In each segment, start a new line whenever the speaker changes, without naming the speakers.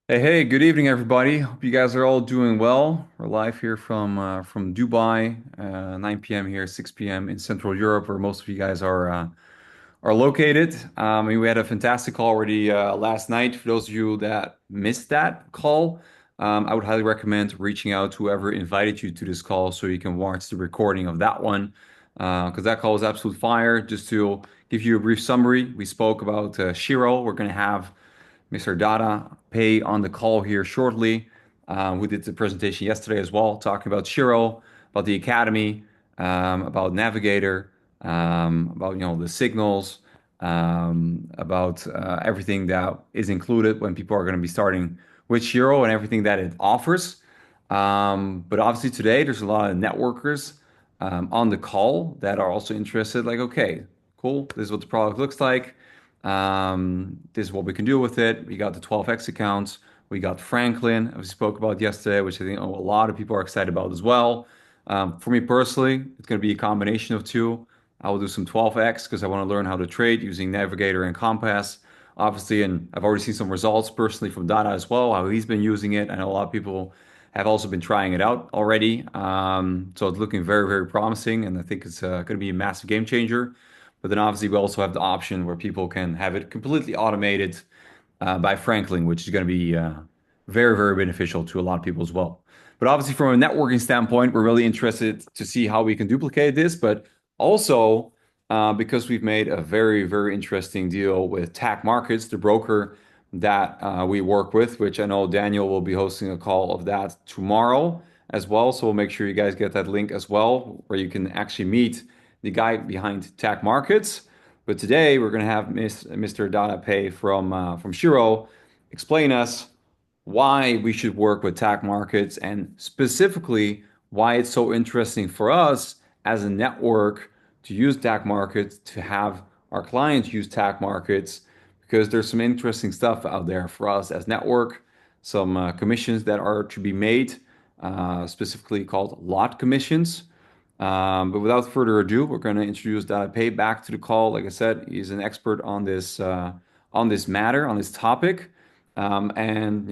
Hey, good evening, everybody. Hope you guys are all doing well. We're live here from Dubai, 9 p.m. here, 6 p.m. in Central Europe, where most of you guys are located. We had a fantastic call already last night. For those of you that missed that call, I would highly recommend reaching out to whoever invited you to this call so you can watch the recording of that one, because that call was absolute fire. Just to give you a brief summary, we spoke about Shiro. We're going to have Mr. Dada Pay on the call here shortly. We did the presentation yesterday as well, talking about Shiro, about the Academy, about Navigator, about the signals, about everything that is included when people are going to be starting with Shiro and everything that it offers. But obviously today there's a lot of networkers on the call that are also interested. Like, okay, cool, this is what the product looks like. This is what we can do with it. We got the 12x accounts. We got Franklin, as we spoke about yesterday, which I think a lot of people are excited about as well. For me personally, it's going to be a combination of two. I will do some 12x because I want to learn how to trade using Navigator and Compass, obviously. And I've already seen some results personally from Dada as well, how he's been using it. I know a lot of people have also been trying it out already. So it's looking very, very promising. And I think it's going to be a massive game changer. But then obviously we also have the option where people can have it completely automated by Franklin, which is going to be very, very beneficial to a lot of people as well. But obviously, from a networking standpoint, we're really interested to see how we can duplicate this, but also because we've made a very, very interesting deal with TAC Markets, the broker that we work with, which I know Daniel will be hosting a call of that tomorrow as well. So we'll make sure you guys get that link as well, where you can actually meet the guy behind TAC Markets. But today we're going to have Mr. Dada Pay from Shiro explain us why we should work with TAC Markets and specifically why it's so interesting for us as a network to use TAC Markets, to have our clients use TAC Markets, because there's some interesting stuff out there for us as network, some commissions that are to be made, specifically called lot commissions. But without further ado, we're going to introduce Dada Pay back to the call. Like I said, he's an expert on this matter, on this topic. And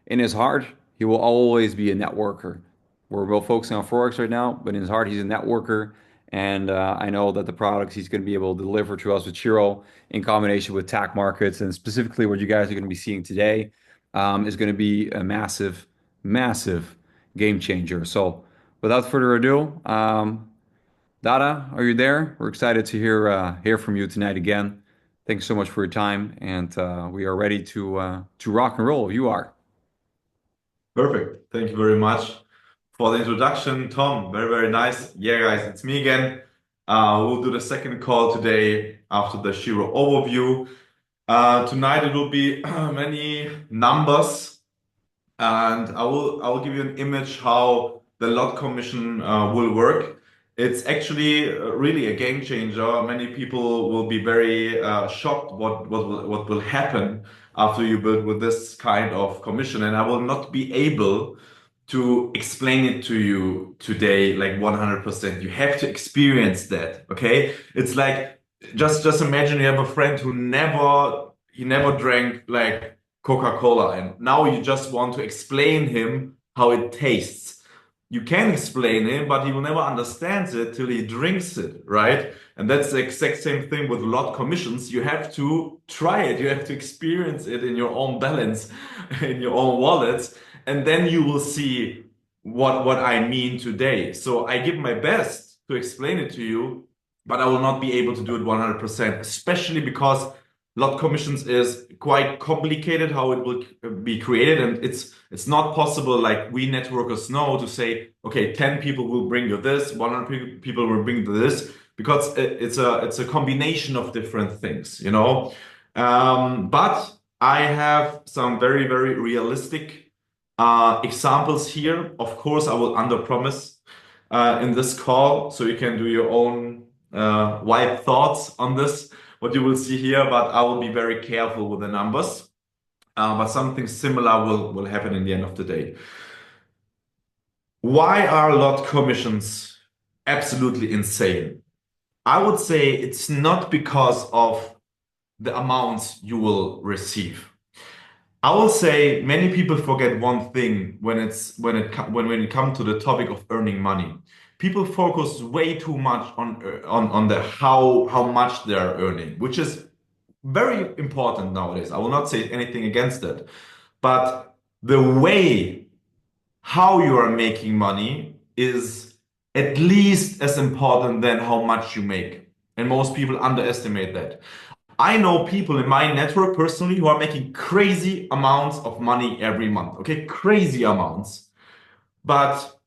in his heart, he will always be a networker. We're both focusing on Forex right now, but in his heart, he's a networker. And I know that the products he's going to be able to deliver to us with Shiro in combination with TAC Markets, and specifically what you guys are going to be seeing today, is going to be a massive, massive game changer. So without further ado, Dada, are you there? We're excited to hear from you tonight again. Thanks so much for your time, and we are ready to rock and roll. You are.
Perfect. Thank you very much for the introduction, Tom. Very, very nice. Yeah, guys, it's me again. We'll do the second call today after the Shiro overview. Tonight it will be many numbers, and I will give you an image how the lot commission will work. It's actually really a game changer. Many people will be very shocked what will happen after you build with this kind of commission, and I will not be able to explain it to you today like 100%. You have to experience that, okay? It's like just imagine you have a friend who never drank like Coca-Cola, and now you just want to explain him how it tastes. You can explain him, but he will never understand it till he drinks it, right? And that's the exact same thing with lot commissions. You have to try it, you have to experience it in your own balance, in your own wallets, and then you will see what I mean today. So I give my best to explain it to you, but I will not be able to do it 100%, especially because lot commissions is quite complicated how it will be created, and it's not possible like we networkers know to say, okay, 10 people will bring you this, 100 people will bring you this, because it's a combination of different things, you know. But I have some very, very realistic examples here. Of course, I will underpromise in this call, so you can do your own wide thoughts on this, what you will see here, but I will be very careful with the numbers. But something similar will happen in the end of the day. Why are lot commissions absolutely insane? I would say it's not because of the amounts you will receive. I will say many people forget one thing when it comes to the topic of earning money. People focus way too much on the how much they are earning, which is very important nowadays. I will not say anything against it, but the way how you are making money is at least as important than how much you make. And most people underestimate that. I know people in my network personally who are making crazy amounts of money every month. Okay, crazy amounts. But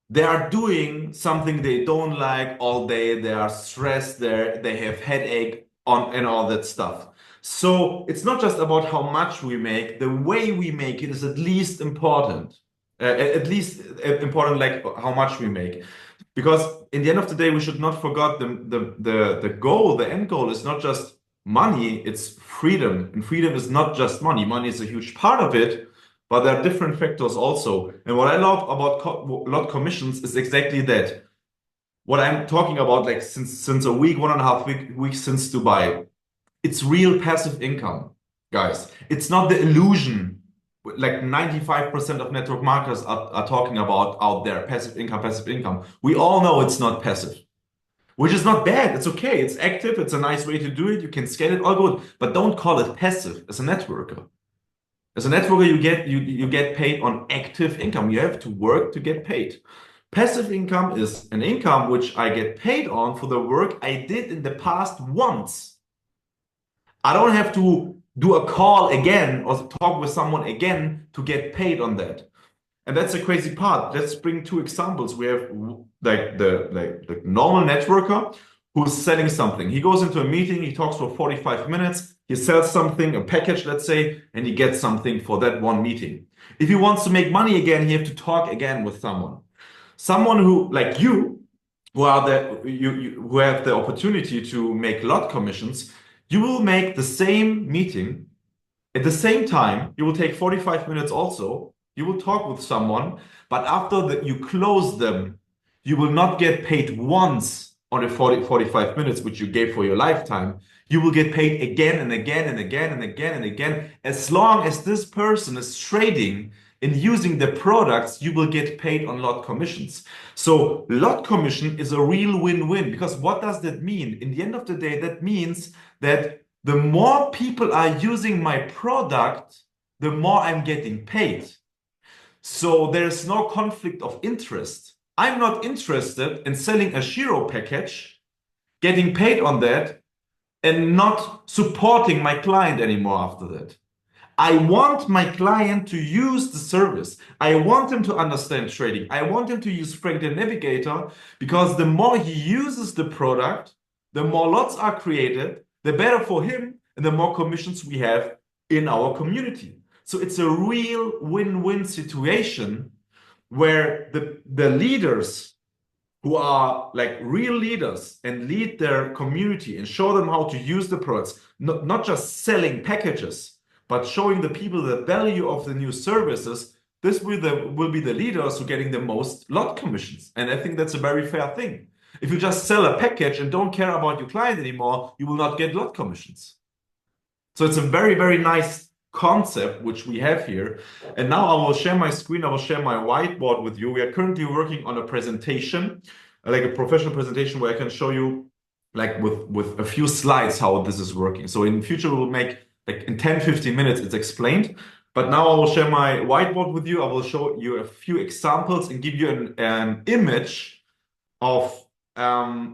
they are doing something they don't like all day. They are stressed. They have headache on and all that stuff. So it's not just about how much we make. The way we make it is at least important. At least important like how much we make. Because in the end of the day, we should not forget the goal, the end goal is not just money, it's freedom. And freedom is not just money. Money is a huge part of it, but there are different factors also. And what I love about lot commissions is exactly that. What I'm talking about, like since a week, 1.5 weeks since Dubai, it's real passive income, guys. It's not the illusion. Like 95% of network marketers are talking about out there, passive income, passive income. We all know it's not passive, which is not bad. It's okay. It's active. It's a nice way to do it. You can scale it, all good. But don't call it passive as a networker. As a networker, you get paid on active income. You have to work to get paid. Passive income is an income which I get paid on for the work I did in the past once. I don't have to do a call again or talk with someone again to get paid on that. And that's the crazy part. Let's bring two examples. We have like the normal networker who's selling something. He goes into a meeting, he talks for 45 minutes, he sells something, a package, let's say, and he gets something for that one meeting. If he wants to make money again, he have to talk again with someone. Someone who, like you, who have the opportunity to make lot commissions, you will make the same meeting at the same time. You will take 45 minutes also. You will talk with someone, but after that you close them, you will not get paid once on the 45 minutes which you gave for your lifetime. You will get paid again and again and again and again and again. As long as this person is trading and using the products, you will get paid on lot commissions. So lot commission is a real win-win, because what does that mean? In the end of the day, that means that the more people are using my product, the more I'm getting paid. So there's no conflict of interest. I'm not interested in selling a Shiiro package, getting paid on that, and not supporting my client anymore after that. I want my client to use the service. I want him to understand trading. I want him to use Franklin Navigator, because the more he uses the product, the more lots are created, the better for him, and the more commissions we have in our community. So it's a real win-win situation where the leaders who are like real leaders and lead their community and show them how to use the products, not just selling packages, but showing the people the value of the new services. This will be the leaders who are getting the most lot commissions. And I think that's a very fair thing. If you just sell a package and don't care about your client anymore, you will not get lot commissions. So it's a very, very nice concept which we have here. And now I will share my screen. I will share my whiteboard with you. We are currently working on a presentation, like a professional presentation, where I can show you like with a few slides how this is working. So in the future, we'll make like in 10, 15 minutes, it's explained. But now I will share my whiteboard with you. I will show you a few examples and give you an image of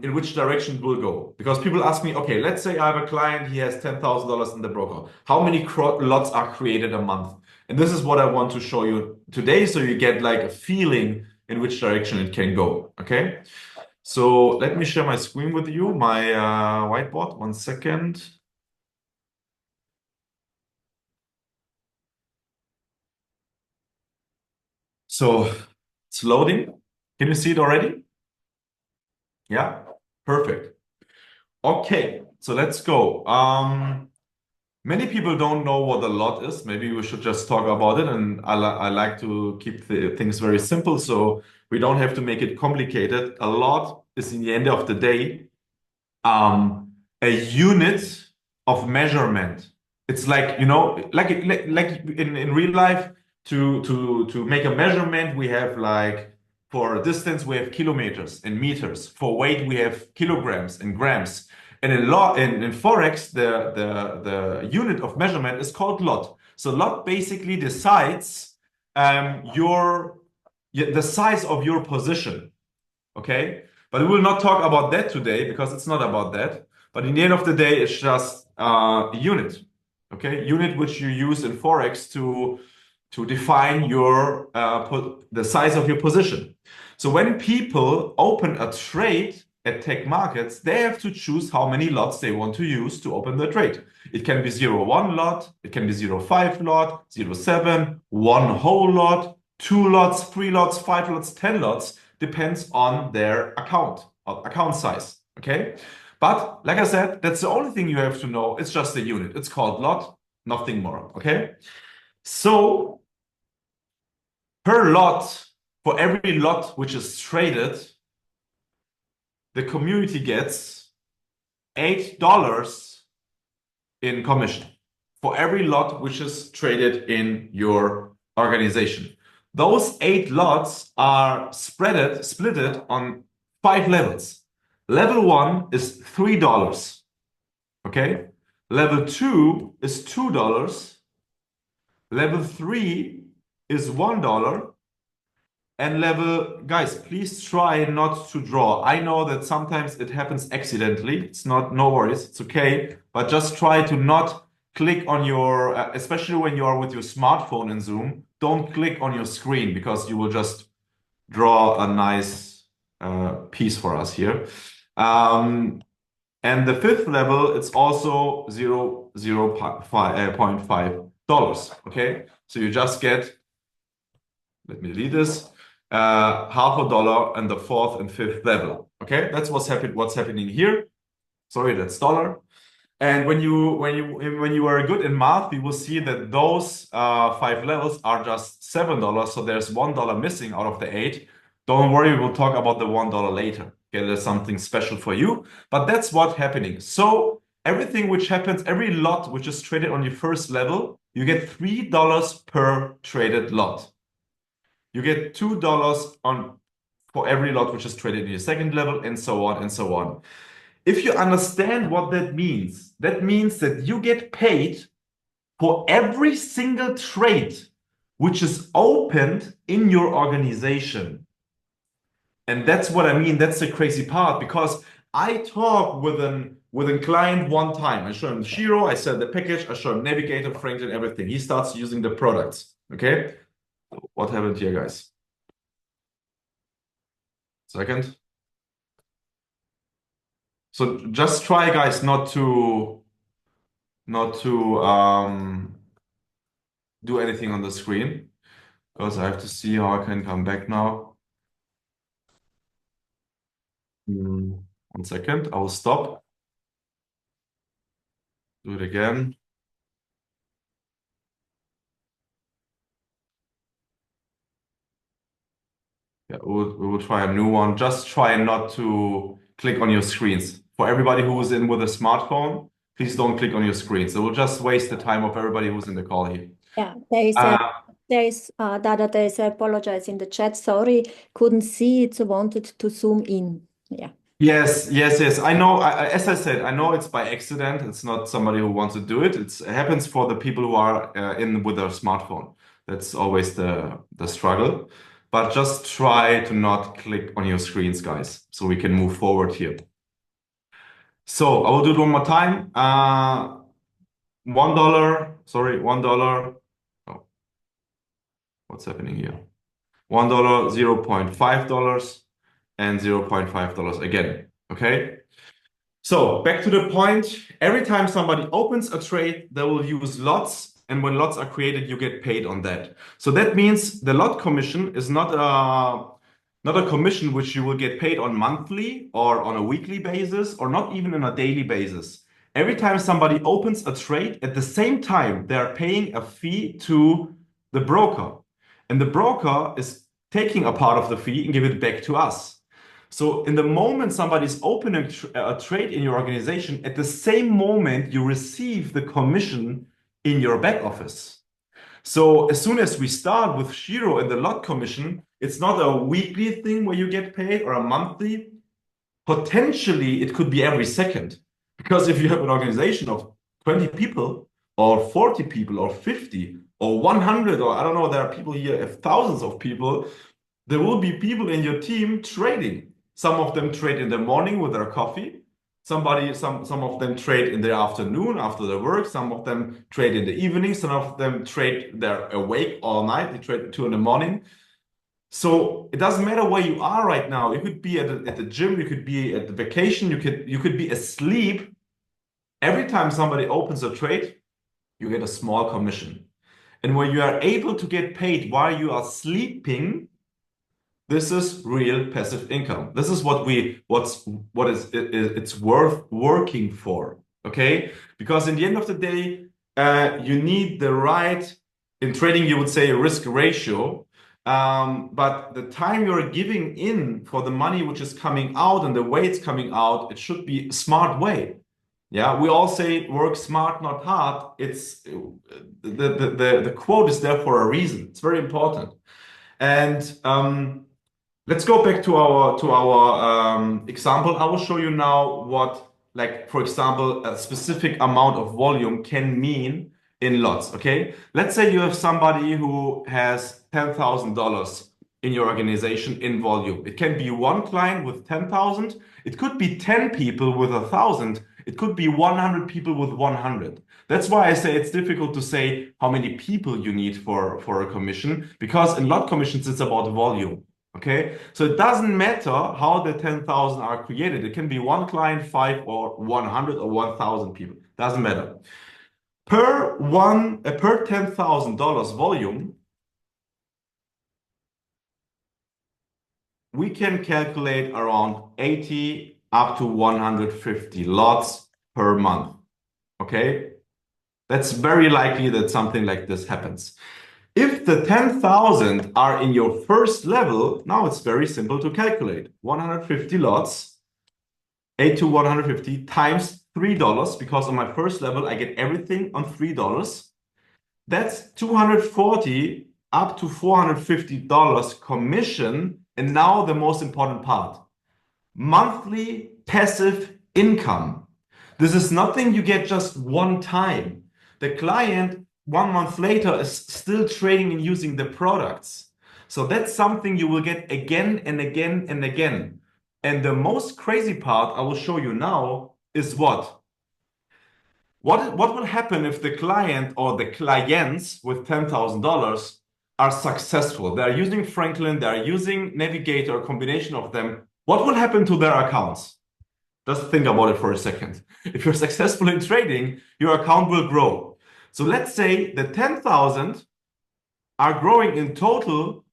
in which direction it will go. Because people ask me, okay, let's say I have a client, he has $10,000 in the broker. How many lots are created a month? And this is what I want to show you today, so you get like a feeling in which direction it can go. Okay. So let me share my screen with you, my whiteboard. 1 second. So it's loading. Can you see it already? Yeah, perfect. Okay, so let's go. Many people don't know what a lot is. Maybe we should just talk about it. And I like to keep the things very simple, so we don't have to make it complicated. A lot is, in the end of the day, a unit of measurement. It's like, in real life, to make a measurement, we have like for distance, we have kilometers and meters. For weight, we have kilograms and grams. And in Forex, the unit of measurement is called lot. So lot basically decides your the size of your position. Okay? But we will not talk about that today because it's not about that. But in the end of the day, it's just a unit. Okay? Unit which you use in Forex to define your the size of your position. So when people open a trade at tech markets, they have to choose how many lots they want to use to open the trade. It can be 0.1 lot, it can be 0.5 lot, 0.7, one whole lot, two lots, three lots, five lots, 10 lots, depends on their account size. Okay. But like I said, that's the only thing you have to know. It's just a unit. It's called lot, nothing more. Okay. So per lot, for every lot which is traded, the community gets $8 in commission for every lot which is traded in your organization. Those 8 lots are splitted on 5 levels. Level 1 is $3. Okay. Level 2 is $2. Level 3 is $1. And level, guys, please try not to draw. I know that sometimes it happens accidentally. It's not, no worries. It's okay. But just try to not click on your, especially when you are with your smartphone in Zoom, don't click on your screen because you will just draw a nice piece for us here. And the fifth level, it's also 0.5 dollars. Okay. So you just get, let me delete this, half a dollar and the fourth and fifth level. Okay, that's what's happening here. Sorry, that's dollar. And when you are good in math, you will see that those 5 levels are just $7. So there's $1 missing out of the 8. Don't worry, we'll talk about the $1 later. Okay, there's something special for you. But that's what's happening. So everything which happens, every lot which is traded on your first level, you get $3 per traded lot. You get $2 on for every lot which is traded in your second level, and so on and so on. If you understand what that means that you get paid for every single trade which is opened in your organization. And that's what I mean. That's the crazy part because I talk with a client one time. I show him Shiiro, I sell the package, I show him Navigator, Franklin, everything. He starts using the products. Okay. What happened here, guys? Second. So just try, guys, not to do anything on the screen because I have to see how I can come back now. 1 second. I will stop. Do it again. Yeah, we will try a new one. Just try not to click on your screens. For everybody who is in with a smartphone, please don't click on your screens. It will just waste the time of everybody who's in the call here.
Yeah, Dada, there is I apologize in the chat. Sorry, couldn't see it, so wanted to zoom in. Yeah.
Yes, yes, yes. I know. As I said, I know it's by accident. It's not somebody who wants to do it. It happens for the people who are in with their smartphone. That's always the struggle. But just try to not click on your screens, guys, so we can move forward here. So I will do it one more time. $1. Sorry, $1. Oh, what's happening here? $1, $0.5, and $0.5 again. Okay. So back to the point. Every time somebody opens a trade, they will use lots. And when lots are created, you get paid on that. So that means the lot commission is not a commission which you will get paid on monthly or on a weekly basis or not even on a daily basis. Every time somebody opens a trade, at the same time, they are paying a fee to the broker. And the broker is taking a part of the fee and give it back to us. So in the moment somebody's opening a trade in your organization, at the same moment you receive the commission in your back office. So as soon as we start with Shiiro and the lot commission, it's not a weekly thing where you get paid or a monthly. Potentially, it could be every second. Because if you have an organization of 20 people or 40 people or 50 or 100, or I don't know, there are people here, have thousands of people, there will be people in your team trading. Some of them trade in the morning with their coffee. Some of them trade in the afternoon after their work. Some of them trade in the evening. Some of them trade, they're awake all night. They trade at 2 in the morning. So it doesn't matter where you are right now. You could be at the gym, you could be at the vacation, you could be asleep. Every time somebody opens a trade, you get a small commission. And when you are able to get paid while you are sleeping, this is real passive income. This is it's worth working for. Okay? Because in the end of the day, you need the right, in trading, you would say a risk ratio. But the time you're giving in for the money which is coming out and the way it's coming out, it should be a smart way. Yeah, we all say work smart, not hard. It's the quote is there for a reason. It's very important. And let's go back to our example. I will show you now what, like, for example, a specific amount of volume can mean in lots, okay? Let's say you have somebody who has $10,000 in your organization in volume. It can be one client with 10,000. It could be 10 people with 1,000. It could be 100 people with 100. That's why I say it's difficult to say how many people you need for a commission, because in lot commissions, it's about volume. Okay, so it doesn't matter how the 10,000 are created. It can be one client, 5 or 100 or 1,000 people. Doesn't matter. Per $10,000 volume, we can calculate around 80 up to 150 lots per month. Okay, that's very likely that something like this happens. If the 10,000 are in your first level, now it's very simple to calculate. 150 lots, 8 to 150 times $3, because on my first level, I get everything on $3. That's 240 up to $450 commission. And now the most important part, monthly passive income. This is nothing you get just one time. The client 1 month later is still trading and using the products. So that's something you will get again and again and again. And the most crazy part I will show you now is what? What will happen if the client or the clients with $10,000 are successful? They're using Franklin, they're using Navigator, a combination of them. What will happen to their accounts? Just think about it for a second. If you're successful in trading, your account will grow. So let's say the 10,000 are growing in total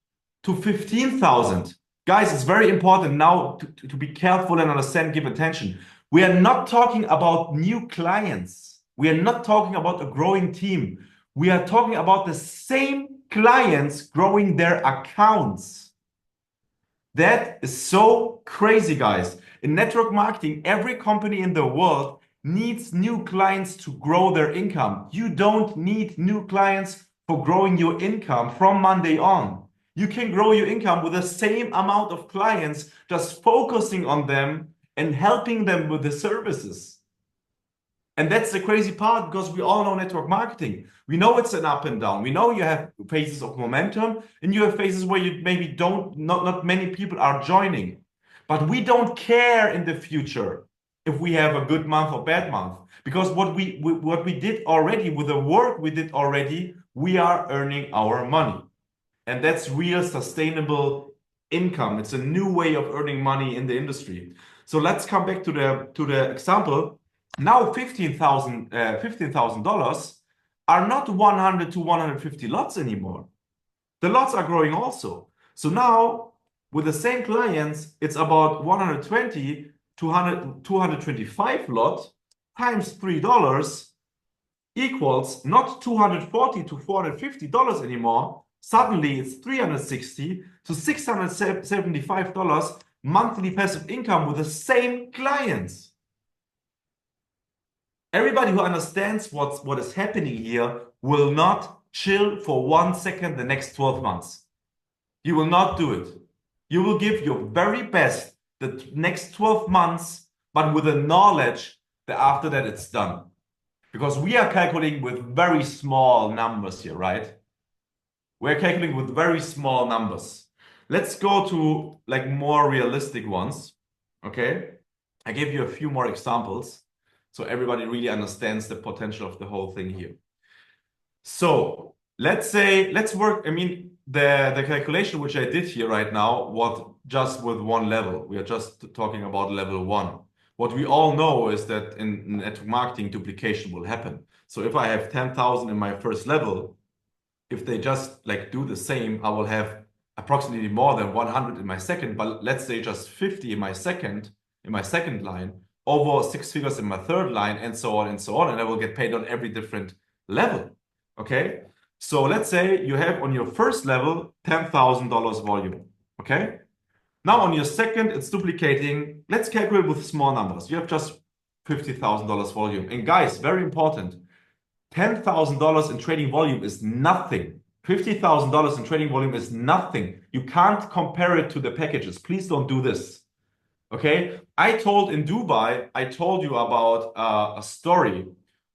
to 15,000. Guys, it's very important now to be careful and understand, give attention. We are not talking about new clients. We are not talking about a growing team. We are talking about the same clients growing their accounts. That is so crazy, guys. In network marketing, every company in the world needs new clients to grow their income. You don't need new clients for growing your income from Monday on. You can grow your income with the same amount of clients, just focusing on them and helping them with the services. And that's the crazy part, because we all know network marketing. We know it's an up and down. We know you have phases of momentum and you have phases where you maybe not many people are joining. But we don't care in the future if we have a good month or bad month, because what we did already with the work we did already, we are earning our money. And that's real sustainable income. It's a new way of earning money in the industry. So let's come back to the example. Now $15,000 are not 100 to 150 lots anymore. The lots are growing also. So now with the same clients, it's about 120 to 225 lot times $3 equals not $240 to $450 anymore. Suddenly it's $360 to $675 monthly passive income with the same clients. Everybody who understands what is happening here will not chill for 1 second the next 12 months. You will not do it. You will give your very best the next 12 months, but with the knowledge that after that it's done. Because we are calculating with very small numbers here, right? We're calculating with very small numbers. Let's go to like more realistic ones. Okay. I gave you a few more examples so everybody really understands the potential of the whole thing here. So let's work. I mean, the calculation which I did here right now was just with one level. We are just talking about level 1. What we all know is that in network marketing, duplication will happen. So if I have 10,000 in my first level, if they just like do the same, I will have approximately more than 100 in my second, but let's say just 50 in my second line, over 6 figures in my third line, and so on, and I will get paid on every different level. Okay, so let's say you have on your first level $10,000 volume. Okay, now on your second, it's duplicating. Let's calculate with small numbers. You have just $50,000 volume. And guys, very important, $10,000 in trading volume is nothing. $50,000 in trading volume is nothing. You can't compare it to the packages. Please don't do this. Okay, I told you about a story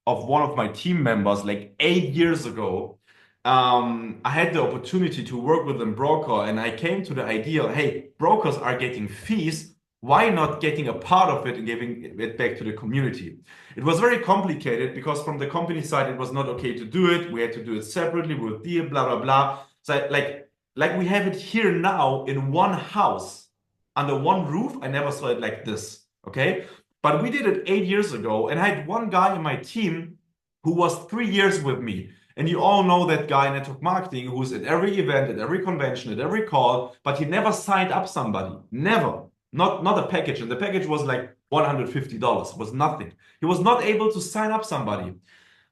of one of my team members like 8 years ago. I had the opportunity to work with a broker, and I came to the idea, hey, brokers are getting fees. Why not getting a part of it and giving it back to the community? It was very complicated because from the company side, it was not okay to do it. We had to do it separately with deal, blah, blah, blah. So like we have it here now in one house under one roof. I never saw it like this, okay? But we did it 8 years ago, and I had one guy in my team who was 3 years with me. And you all know that guy in network marketing who's at every event, at every convention, at every call, but he never signed up somebody. Never. Not a package. And the package was like $150. It was nothing. He was not able to sign up somebody.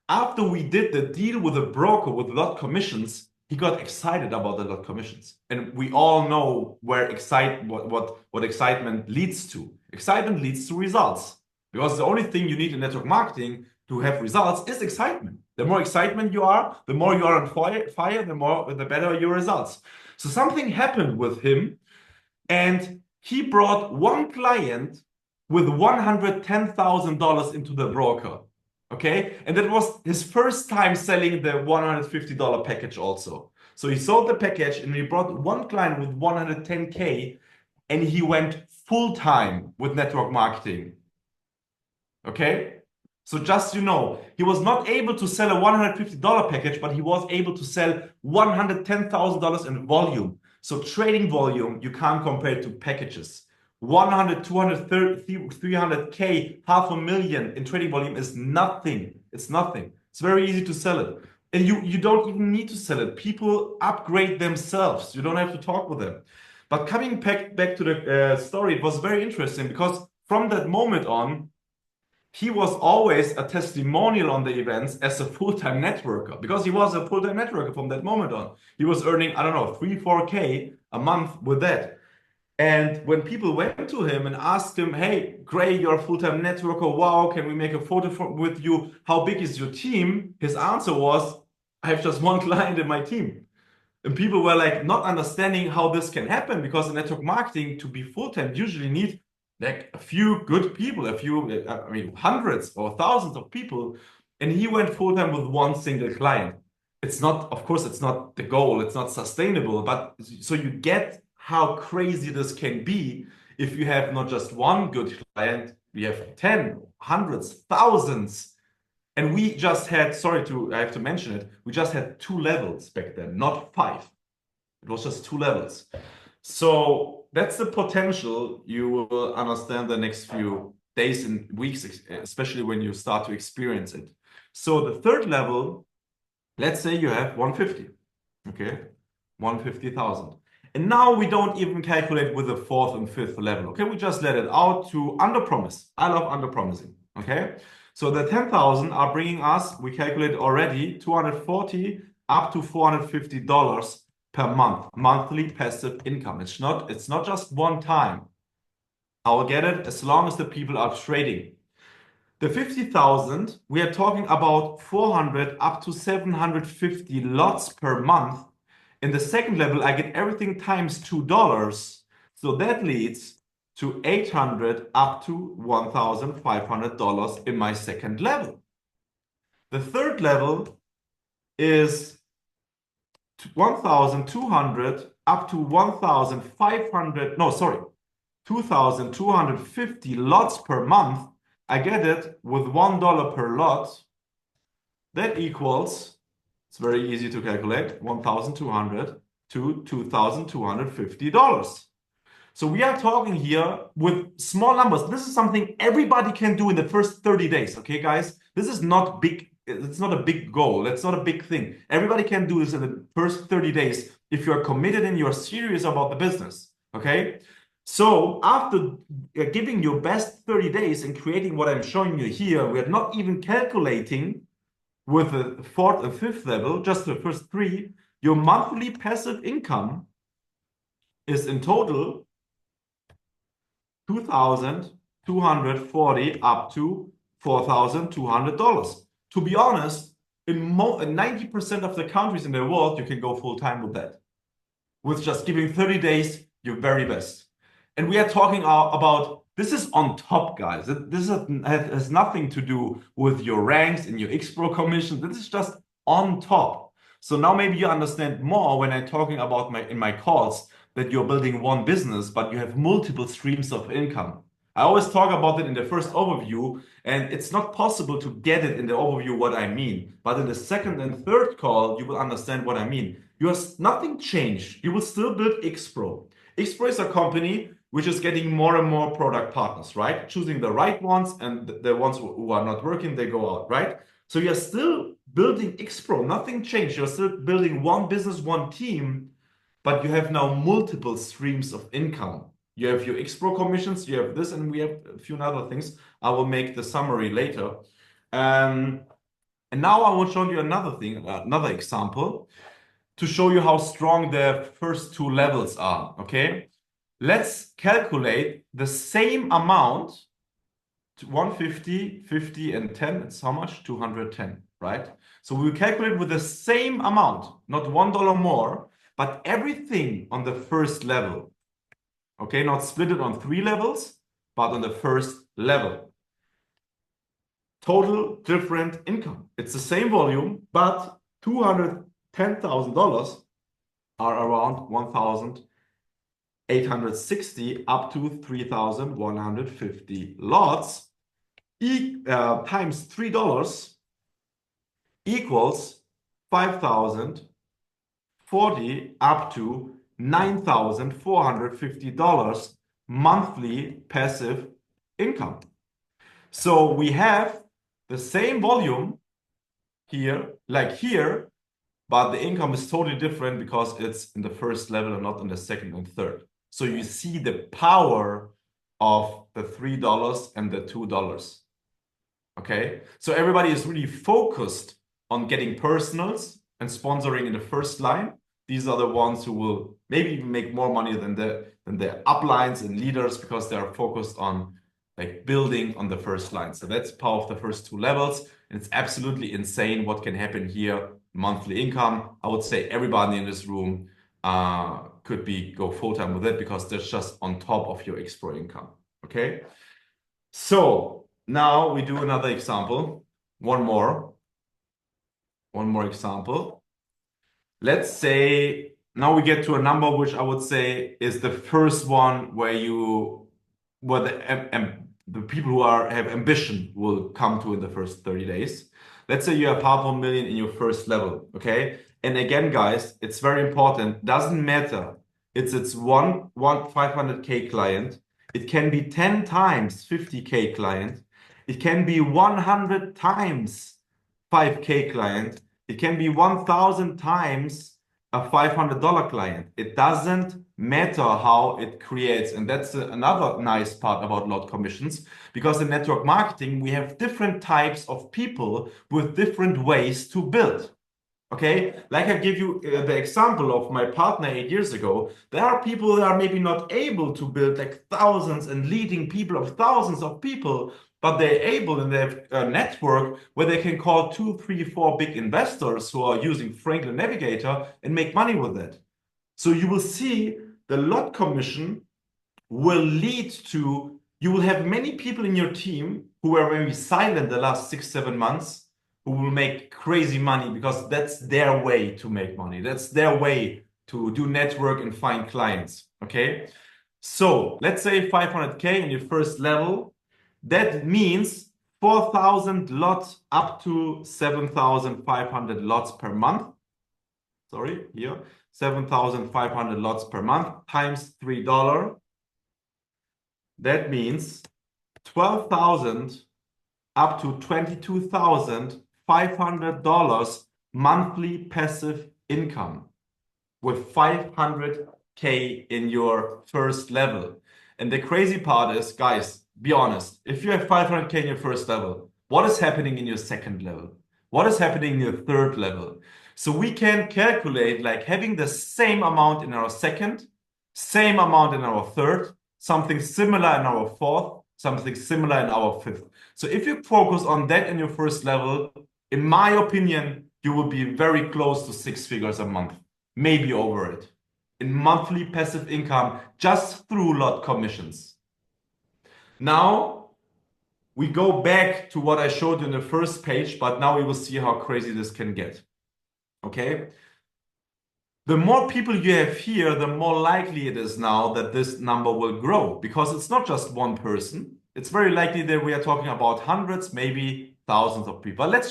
After we did the deal with a broker with lot commissions, he got excited about the lot commissions. And we all know where what excitement leads to. Excitement leads to results. Because the only thing you need in network marketing to have results is excitement. The more excitement you are, the more you are on fire, the better your results. So something happened with him, and he brought one client with $110,000 into the broker. Okay, and that was his first time selling the $150 package also. So he sold the package and he brought one client with 110K, and he went full time with network marketing. Okay, so just he was not able to sell a $150 package, but he was able to sell $110,000 in volume. So trading volume, you can't compare it to packages. 100, 200, 300K, $500,000 in trading volume is nothing. It's nothing. It's very easy to sell it. And you don't even need to sell it. People upgrade themselves. You don't have to talk with them. But coming back to the story, it was very interesting because from that moment on, he was always a testimonial on the events as a full-time networker, because he was a full-time networker from that moment on. He was earning, I don't know, 3, 4K a month with that. And when people went to him and asked him, hey, Gray, you're a full-time networker. Wow, can we make a photo with you? How big is your team? His answer was, I have just one client in my team. And people were like not understanding how this can happen, because in network marketing, to be full-time, usually need like a few good people, hundreds or thousands of people. And he went full-time with one single client. It's not, of course, it's not the goal. It's not sustainable. But so you get how crazy this can be if you have not just one good client, we have 10, hundreds, thousands. And we just had, I have to mention it, we just had 2 levels back then, not 5. It was just 2 levels. So that's the potential. You will understand the next few days and weeks, especially when you start to experience it. So the third level, let's say you have 150, okay, 150,000. And now we don't even calculate with the 4th and 5th level, okay? We just let it out to underpromise. I love underpromising, okay? So the 10,000 are bringing us, we calculate already, $240 up to $450 per month, monthly passive income. It's not just one time. I'll get it as long as the people are trading. The 50,000, we are talking about 400 up to 750 lots per month. In the second level, I get everything times $2. So that leads to 800 up to $1,500 in my second level. The third level is 1,200 up to 1,500, no, sorry, 2,250 lots per month. I get it with $1 per lot. That equals, it's very easy to calculate, 1,200 to $2,250. So we are talking here with small numbers. This is something everybody can do in the first 30 days, okay, guys? This is not big. It's not a big goal. It's not a big thing. Everybody can do this in the first 30 days if you're committed and you're serious about the business, okay? So after giving your best 30 days and creating what I'm showing you here, we're not even calculating with the fourth and fifth level, just the first three, your monthly passive income is in total 2,240 up to $4,200. To be honest, in 90% of the countries in the world, you can go full time with that. With just giving 30 days, your very best. And we are talking about, this is on top, guys. This has nothing to do with your ranks and your XPro commission. This is just on top. So now maybe you understand more when I'm talking about in my calls that you're building one business, but you have multiple streams of income. I always talk about it in the first overview, and it's not possible to get it in the overview what I mean. But in the second and third call, you will understand what I mean. Nothing changed. You will still build XPro. XPro is a company which is getting more and more product partners, right? Choosing the right ones, and the ones who are not working, they go out, right? So you're still building XPro. Nothing changed. You're still building one business, one team, but you have now multiple streams of income. You have your XPro commissions, you have this, and we have a few other things. I will make the summary later. And now I will show you another thing, another example, to show you how strong the first two levels are, okay? Let's calculate the same amount, 150, 50, and 10. It's how much? 210, right? So we will calculate with the same amount, not $1 more, but everything on the first level. Okay, not split it on 3 levels, but on the first level. Total different income. It's the same volume, but $210,000 are around 1,860 up to 3,150 lots. Times $3 equals 5,040 up to $9,450 monthly passive income. So we have the same volume here, like here, but the income is totally different because it's in the first level and not in the second and third. So you see the power of the $3 and the $2. Okay, so everybody is really focused on getting personals and sponsoring in the first line. These are the ones who will maybe even make more money than the uplines and leaders because they are focused on like building on the first line. So that's power of the first two levels. And it's absolutely insane what can happen here. Monthly income. I would say everybody in this room could go full-time with it because that's just on top of your XPro income. Okay. So now we do another example. One more example. Let's say now we get to a number which I would say is the first one where the people who have ambition will come to in the first 30 days. Let's say you have $500,000 in your first level, okay? And again, guys, it's very important. Doesn't matter. It's one 500K client. It can be 10 times 50K client. It can be 100 times 5K client. It can be 1,000 times a $500 client. It doesn't matter how it creates. And that's another nice part about lot commissions, because in network marketing, we have different types of people with different ways to build. Okay, like I give you the example of my partner 8 years ago. There are people that are maybe not able to build like thousands and leading people of thousands of people, but they're able in their network where they can call 2, 3, 4 big investors who are using Franklin Navigator and make money with it. So you will see the lot commission will lead to, you will have many people in your team who were very silent the last 6, 7 months, who will make crazy money because that's their way to make money. That's their way to do network and find clients, okay? So let's say 500K in your first level. That means 4,000 lots up to 7,500 lots per month. Sorry, here, 7,500 lots per month times $3. That means 12,000 up to $22,500 monthly passive income with 500K in your first level. And the crazy part is, guys, be honest, if you have 500K in your first level, what is happening in your second level? What is happening in your third level? So we can calculate like having the same amount in our second, same amount in our third, something similar in our fourth, something similar in our fifth. So if you focus on that in your first level, in my opinion, you will be very close to 6 figures a month, maybe over it, in monthly passive income just through lot commissions. Now, we go back to what I showed you in the first page, but now we will see how crazy this can get. Okay? The more people you have here, the more likely it is now that this number will grow because it's not just one person. It's very likely that we are talking about hundreds, maybe thousands of people. Let's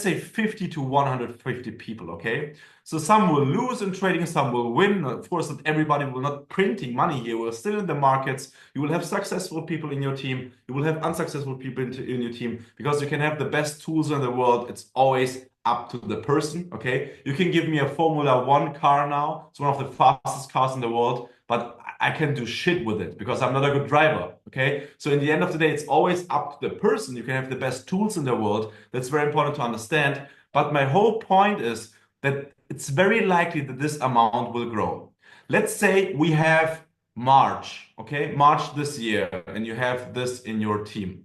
say 50 to 150 people, okay? So some will lose in trading, some will win. Of course, not everybody will not printing money here. We're still in the markets. You will have successful people in your team. You will have unsuccessful people in your team because you can have the best tools in the world. It's always up to the person, okay? You can give me a Formula One car now. It's one of the fastest cars in the world, but I can do shit with it because I'm not a good driver, okay? So in the end of the day, it's always up to the person. You can have the best tools in the world. That's very important to understand. But my whole point is that it's very likely that this amount will grow. Let's say we have March, okay? March this year, and you have this in your team.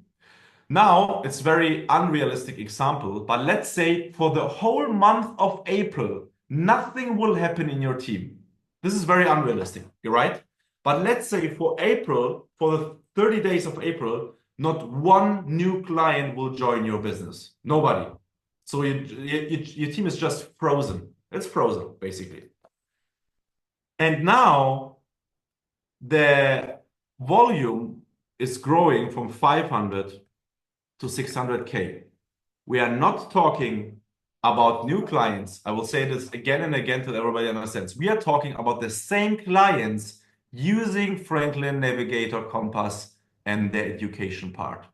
Now, it's very unrealistic example, but let's say for the whole month of April, nothing will happen in your team. This is very unrealistic, you're right? But let's say for April, for the 30 days of April, not one new client will join your business. Nobody. So your team is just frozen. It's frozen, basically. And now the volume is growing from 500 to 600K. We are not talking about new clients. I will say this again and again till everybody understands. We are talking about the same clients using Franklin Navigator Compass and the education part.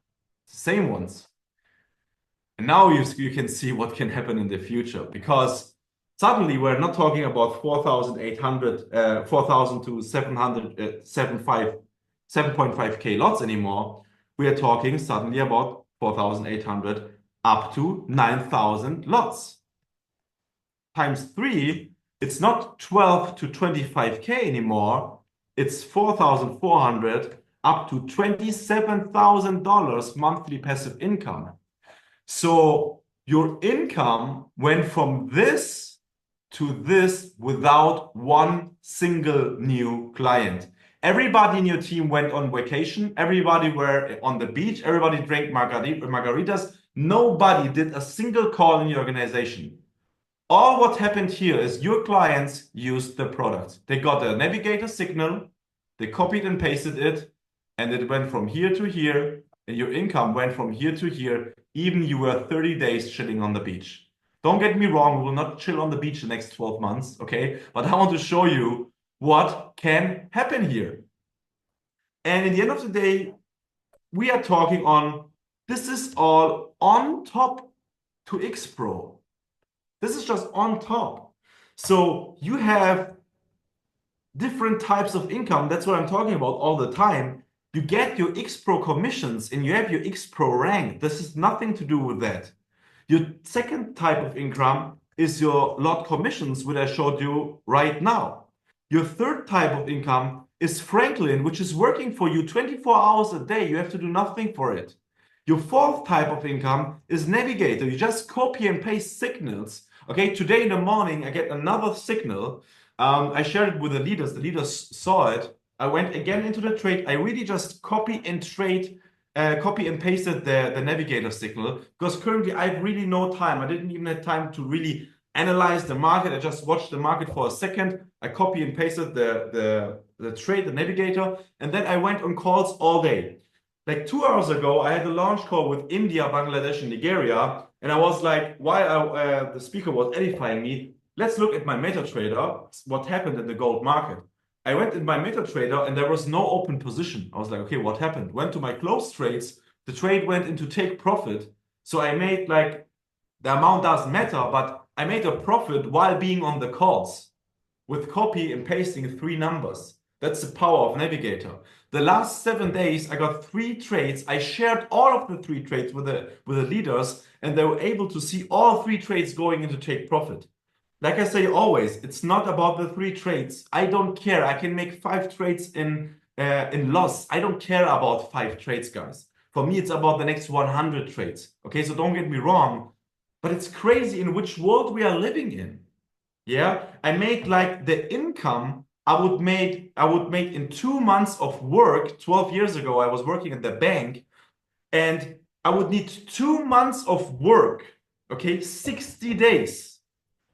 Same ones. And now you can see what can happen in the future because suddenly we're not talking about 4,800, 4,000 to 700, 7.5K lots anymore. We are talking suddenly about 4,800 up to 9,000 lots. Times 3, it's not 12 to 25K anymore. It's 4,400 up to $27,000 monthly passive income. So your income went from this to this without one single new client. Everybody in your team went on vacation. Everybody were on the beach. Everybody drank margaritas. Nobody did a single call in your organization. All what happened here is your clients used the product. They got a navigator signal, they copied and pasted it, and it went from here to here, and your income went from here to here, even you were 30 days chilling on the beach. Don't get me wrong, we will not chill on the beach the next 12 months, okay? But I want to show you what can happen here. And in the end of the day, we are talking on, this is all on top to XPro. This is just on top. So you have different types of income. That's what I'm talking about all the time. You get your XPro commissions and you have your XPro rank. This has nothing to do with that. Your second type of income is your lot commissions, which I showed you right now. Your third type of income is Franklin, which is working for you 24 hours a day. You have to do nothing for it. Your fourth type of income is navigator. You just copy and paste signals. Okay, today in the morning, I get another signal. I shared it with the leaders. The leaders saw it. I went again into the trade. I really just copy and pasted the navigator signal because currently I have really no time. I didn't even have time to really analyze the market. I just watched the market for a second. I copy and pasted the trade, the navigator, and then I went on calls all day. Like 2 hours ago, I had a launch call with India, Bangladesh, and Nigeria, and I was like, while the speaker was edifying me, let's look at my MetaTrader, what happened in the gold market. I went in my MetaTrader and there was no open position. I was like, okay, what happened? Went to my closed trades, the trade went into take profit. So I made like, the amount doesn't matter, but I made a profit while being on the calls with copy and pasting 3 numbers. That's the power of Navigator. The last 7 days, I got 3 trades. I shared all of the 3 trades with the leaders, and they were able to see all 3 trades going into take profit. Like I say always, it's not about the 3 trades. I don't care. I can make 5 trades in loss. I don't care about 5 trades, guys. For me, it's about the next 100 trades. Okay, so don't get me wrong, but it's crazy in which world we are living in. Yeah, I made like the income I would make in 2 months of work. 12 years ago, I was working at the bank, and I would need 2 months of work. Okay, 60 days.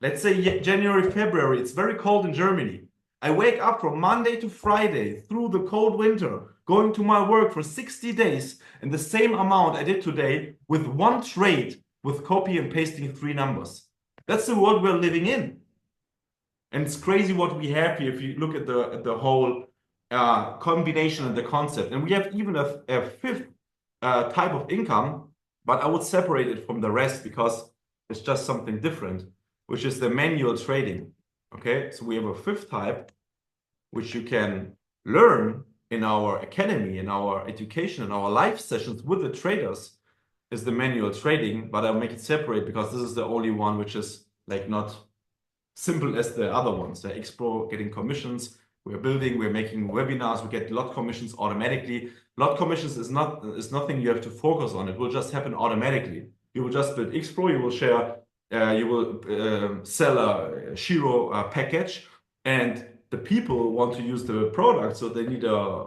Let's say January, February. It's very cold in Germany. I wake up from Monday to Friday through the cold winter, going to my work for 60 days, and the same amount I did today with 1 trade with copy and pasting 3 numbers. That's the world we're living in. And it's crazy what we have here if you look at the whole combination and the concept. And we have even a 5th type of income, but I would separate it from the rest because it's just something different, which is the manual trading. Okay, so we have a 5th type, which you can learn in our academy, in our education, in our live sessions with the traders, is the manual trading, but I'll make it separate because this is the only one which is like not simple as the other ones. The XPro getting commissions, we're building, we're making webinars, we get lot commissions automatically. Lot commissions is nothing you have to focus on. It will just happen automatically. You will just build XPro, you will share, you will sell a Shiiro package, and the people want to use the product, so they need a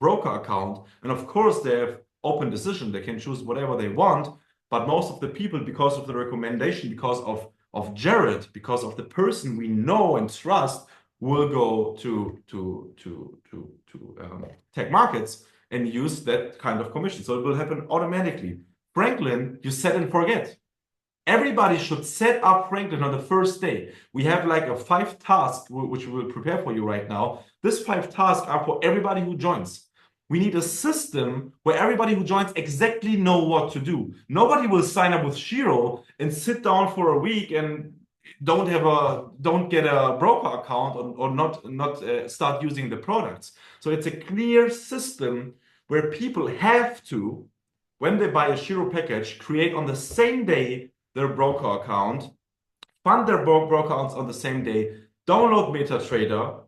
broker account. And of course, they have open decision. They can choose whatever they want. But most of the people, because of the recommendation, because of Jared, because of the person we know and trust, will go to tech markets and use that kind of commission. So it will happen automatically. Franklin, you set and forget. Everybody should set up Franklin on the first day. We have like a 5 tasks, which we will prepare for you right now. These 5 tasks are for everybody who joins. We need a system where everybody who joins exactly know what to do. Nobody will sign up with Shiiro and sit down for a week and don't get a broker account or not start using the products. So it's a clear system where people have to, when they buy a Shiiro package, create on the same day their broker account, fund their broker accounts on the same day, download MetaTrader,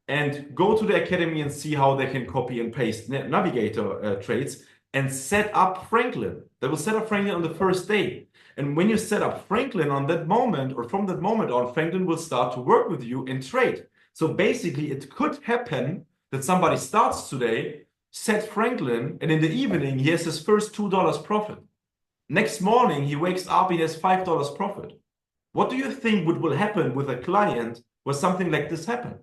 and go to the academy and see how they can copy and paste navigator trades and set up Franklin. They will set up Franklin on the first day. And when you set up Franklin on that moment, or from that moment on, Franklin will start to work with you and trade. So basically, it could happen that somebody starts today, set Franklin, and in the evening, he has his first $2 profit. Next morning, he wakes up, he has $5 profit. What do you think will happen with a client where something like this happens?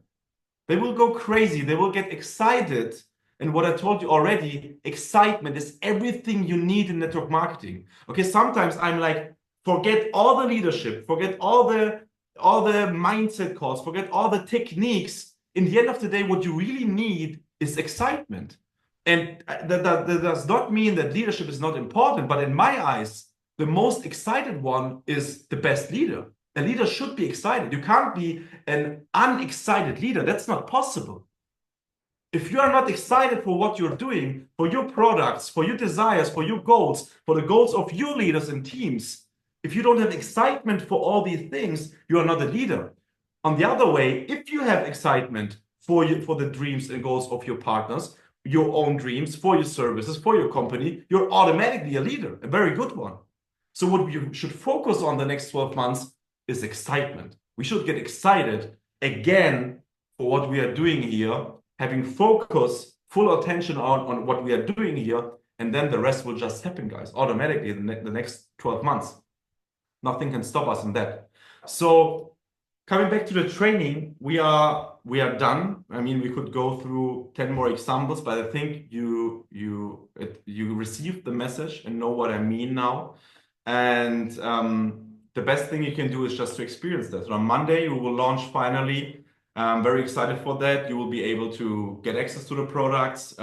They will go crazy. They will get excited. And what I told you already, excitement is everything you need in network marketing. Okay, sometimes I'm like, forget all the leadership, forget all the mindset calls, forget all the techniques. In the end of the day, what you really need is excitement. And that does not mean that leadership is not important, but in my eyes, the most excited one is the best leader. A leader should be excited. You can't be an unexcited leader. That's not possible. If you are not excited for what you're doing, for your products, for your desires, for your goals, for the goals of your leaders and teams, if you don't have excitement for all these things, you are not a leader. On the other way, if you have excitement for the dreams and goals of your partners, your own dreams, for your services, for your company, you're automatically a leader, a very good one. So what you should focus on the next 12 months is excitement. We should get excited again for what we are doing here, having focus, full attention on what we are doing here, and then the rest will just happen, guys, automatically in the next 12 months. Nothing can stop us in that. So coming back to the training, we are done. I mean, we could go through 10 more examples, but I think you received the message and know what I mean now. And the best thing you can do is just to experience that. So on Monday, we will launch finally. I'm very excited for that. You will be able to get access to the products.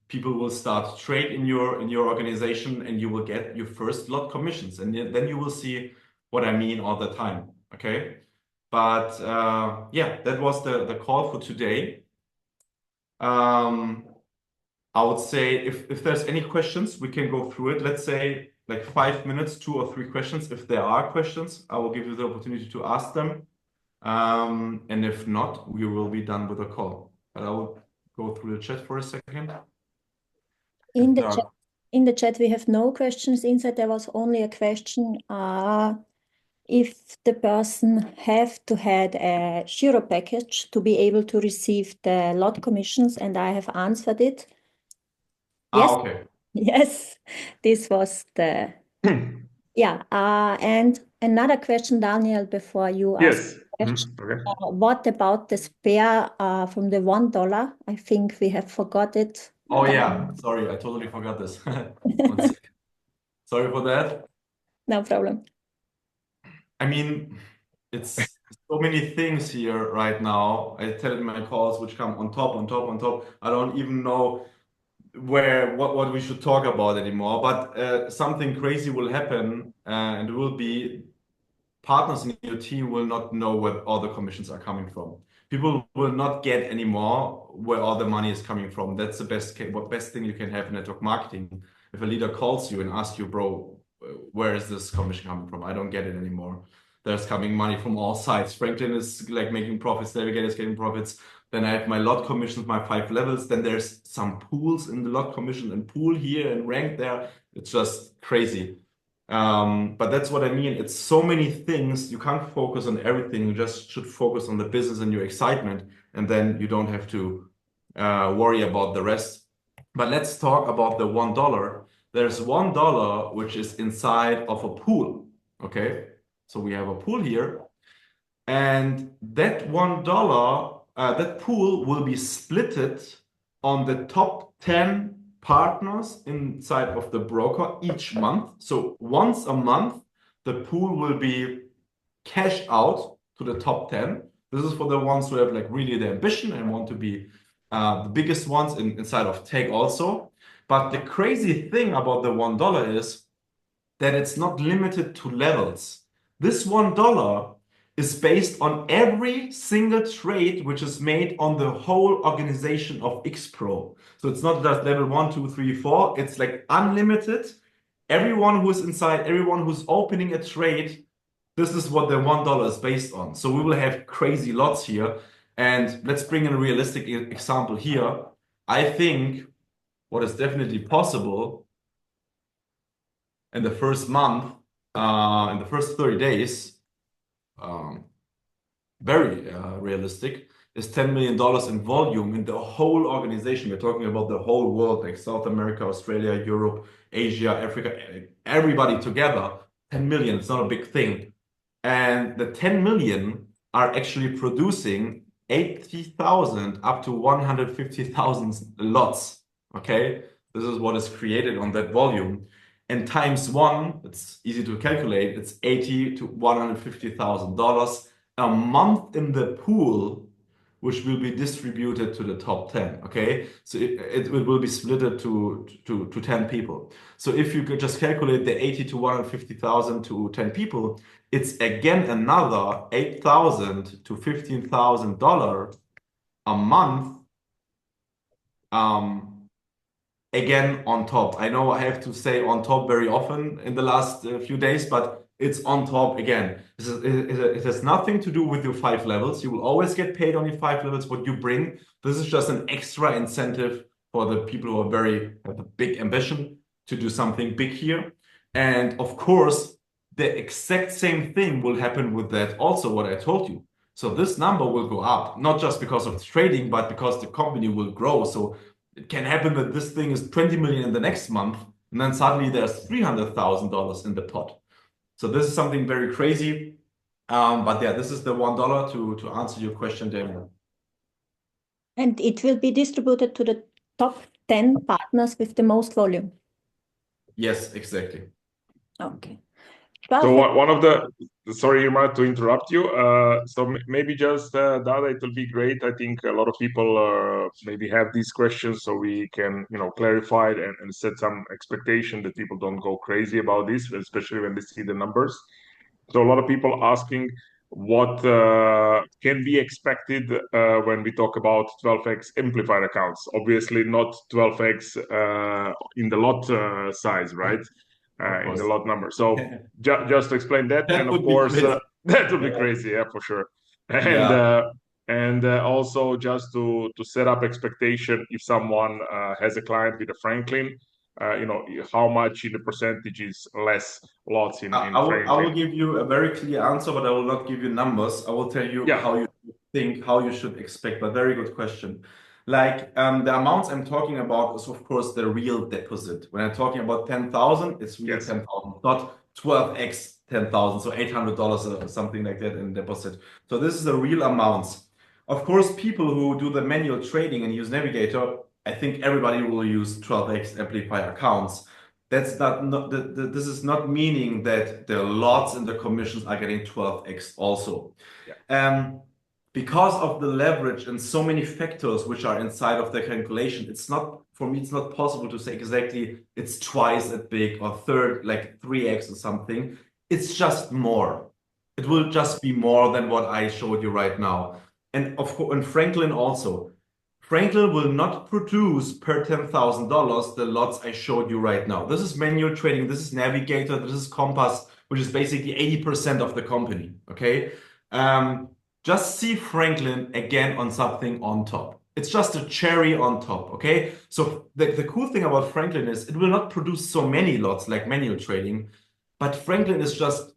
People will start to trade in your organization, and you will get your first lot commissions. And then you will see what I mean all the time. Okay. But yeah, that was the call for today. I would say if there's any questions, we can go through it. Let's say like 5 minutes, 2 or 3 questions. If there are questions, I will give you the opportunity to ask them. And if not, we will be done with the call. But I will go through the chat for a second.
In the chat, we have no questions inside. There was only a question if the person have to have a Shiiro package to be able to receive the lot commissions, and I have answered it. Yes.
Okay.
Yes, this was the yeah. And another question, Daniel, before you ask
Yes.
the question.
Okay.
What about the spare from the $1? I think we have forgot it.
Oh yeah, sorry, I totally forgot this. 1 second. Sorry for that.
No problem.
I mean, it's so many things here right now. I tell it in my calls, which come on top, on top, on top. I don't even know what we should talk about anymore. But something crazy will happen, and it will be partners in your team will not know where all the commissions are coming from. People will not get anymore where all the money is coming from. That's the best thing you can have in network marketing. If a leader calls you and asks you, bro, where is this commission coming from? I don't get it anymore. There's coming money from all sides. Franklin is like making profits, Navigator is getting profits. Then I have my lot commissions, my 5 levels. Then there's some pools in the lot commission and pool here and rank there. It's just crazy. But that's what I mean. It's so many things. You can't focus on everything. You just should focus on the business and your excitement, and then you don't have to worry about the rest. But let's talk about the $1. There's $1 which is inside of a pool. Okay, so we have a pool here, and that $1, that pool will be splitted on the top 10 partners inside of the broker each month. So once a month, the pool will be cashed out to the top 10. This is for the ones who have like really the ambition and want to be the biggest ones inside of tech also. But the crazy thing about the $1 is that it's not limited to levels. This $1 is based on every single trade which is made on the whole organization of XPro. So it's not just level 1, 2, 3, 4. It's like unlimited. Everyone who's inside, everyone who's opening a trade, this is what the $1 is based on. So we will have crazy lots here. And let's bring in a realistic example here. I think what is definitely possible in the first month, in the first 30 days, very realistic, is $10 million in volume in the whole organization. We're talking about the whole world, like South America, Australia, Europe, Asia, Africa, everybody together. 10 million, it's not a big thing. And the 10 million are actually producing 80,000 up to 150,000 lots. Okay, this is what is created on that volume. And times 1, it's easy to calculate, it's $80,000 to $150,000 a month in the pool, which will be distributed to the top 10. Okay, so it will be split to 10 people. So if you could just calculate the 80 to 150,000 to 10 people, it's again another $8,000 to $15,000 a month. Again, on top. I know I have to say on top very often in the last few days, but it's on top again. It has nothing to do with your 5 levels. You will always get paid on your 5 levels, what you bring. This is just an extra incentive for the people who have a big ambition to do something big here. And of course, the exact same thing will happen with that also what I told you. So this number will go up, not just because of trading, but because the company will grow. So it can happen that this thing is 20 million in the next month, and then suddenly there's $300,000 in the pot. So this is something very crazy. But yeah, this is the $1 to answer your question, Daniel.
And it will be distributed to the top 10 partners with the most volume.
Yes, exactly.
Okay.
So
Perfect.
one of sorry, Irma, to interrupt you. So maybe just Dada, it will be great. I think a lot of people maybe have these questions, so we can, clarify it and set some expectation that people don't go crazy about this, especially when they see the numbers. So a lot of people asking what can be expected when we talk about 12x amplified accounts. Obviously, not 12x in the lot size, right?
Of
In the
course.
lot number. So just to explain that, and
That
of
would be
course
crazy.
that would be
Yeah.
crazy, yeah, for sure. And
Yeah.
also just to set up expectation, if someone has a client with a Franklin, how much in the percentage is less lots in
I will
Franklin.
give you a very clear answer, but I will not give you numbers. I will tell you
Yeah.
how you think, how you should expect. But very good question. Like the amounts I'm talking about is of course the real deposit. When I'm talking about 10,000, it's real
Yes.
10,000, not 12x 10,000, so $800 or something like that in deposit. So this is the real amounts. Of course, people who do the manual trading and use Navigator, I think everybody will use 12x amplify accounts. That's not this is not meaning that the lots and the commissions are getting 12x also.
Yeah.
Because of the leverage and so many factors which are inside of the calculation, it's not, for me, it's not possible to say exactly it's twice as big or third, like 3x or something. It's just more. It will just be more than what I showed you right now. And of course, and Franklin also. Franklin will not produce per $10,000 the lots I showed you right now. This is manual trading, this is Navigator, this is Compass, which is basically 80% of the company. Okay. Just see Franklin again on something on top. It's just a cherry on top. Okay. So the cool thing about Franklin is it will not produce so many lots like manual trading, but Franklin is just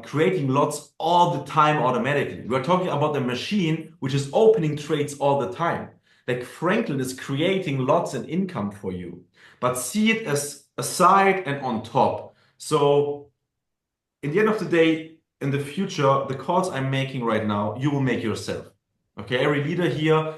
creating lots all the time automatically. We're talking about a machine which is opening trades all the time. Like Franklin is creating lots and income for you, but see it as a side and on top. So in the end of the day, in the future, the calls I'm making right now, you will make yourself. Okay, every leader here,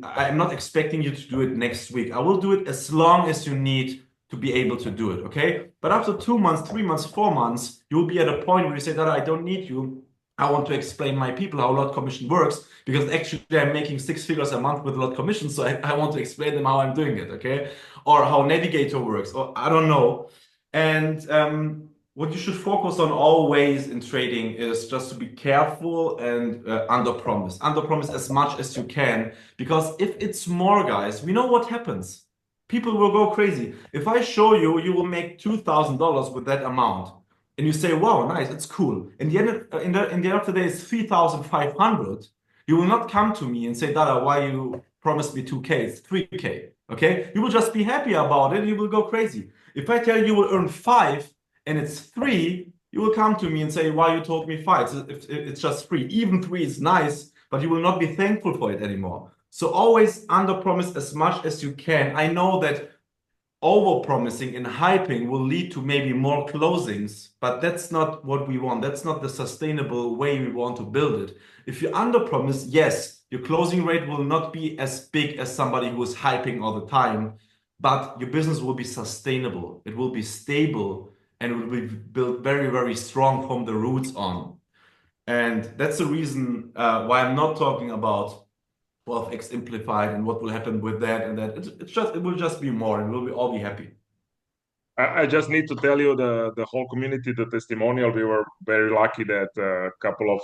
I'm not expecting you to do it next week. I will do it as long as you need to be able to do it. Okay, but after 2 months, 3 months, 4 months, you will be at a point where you say that I don't need you. I want to explain my people how lot commission works because actually I'm making 6 figures a month with lot commission. So I want to explain them how I'm doing it. Okay, or how Navigator works, or I don't know. And what you should focus on always in trading is just to be careful and under promise. Under promise as much as you can, because if it's more, guys, we know what happens. People will go crazy. If I show you, you will make $2,000 with that amount, and you say, "Wow, nice, it's cool." In the end of the day, it's 3,500. You will not come to me and say, "Dada, why you promised me 2K? It's 3K." Okay? You will just be happy about it. You will go crazy. If I tell you will earn 5 and it's 3, you will come to me and say, "Why you told me 5? It's just 3." Even 3 is nice, but you will not be thankful for it anymore. So always under promise as much as you can. I know that over promising and hyping will lead to maybe more closings, but that's not what we want. That's not the sustainable way we want to build it. If you under promise, yes, your closing rate will not be as big as somebody who is hyping all the time, but your business will be sustainable. It will be stable and it will be built very, very strong from the roots on. And that's the reason why I'm not talking about 12x amplified and what will happen with that and that. It will just be more and we'll be all be happy.
I just need to tell you the whole community, the testimonial. We were very lucky that a couple of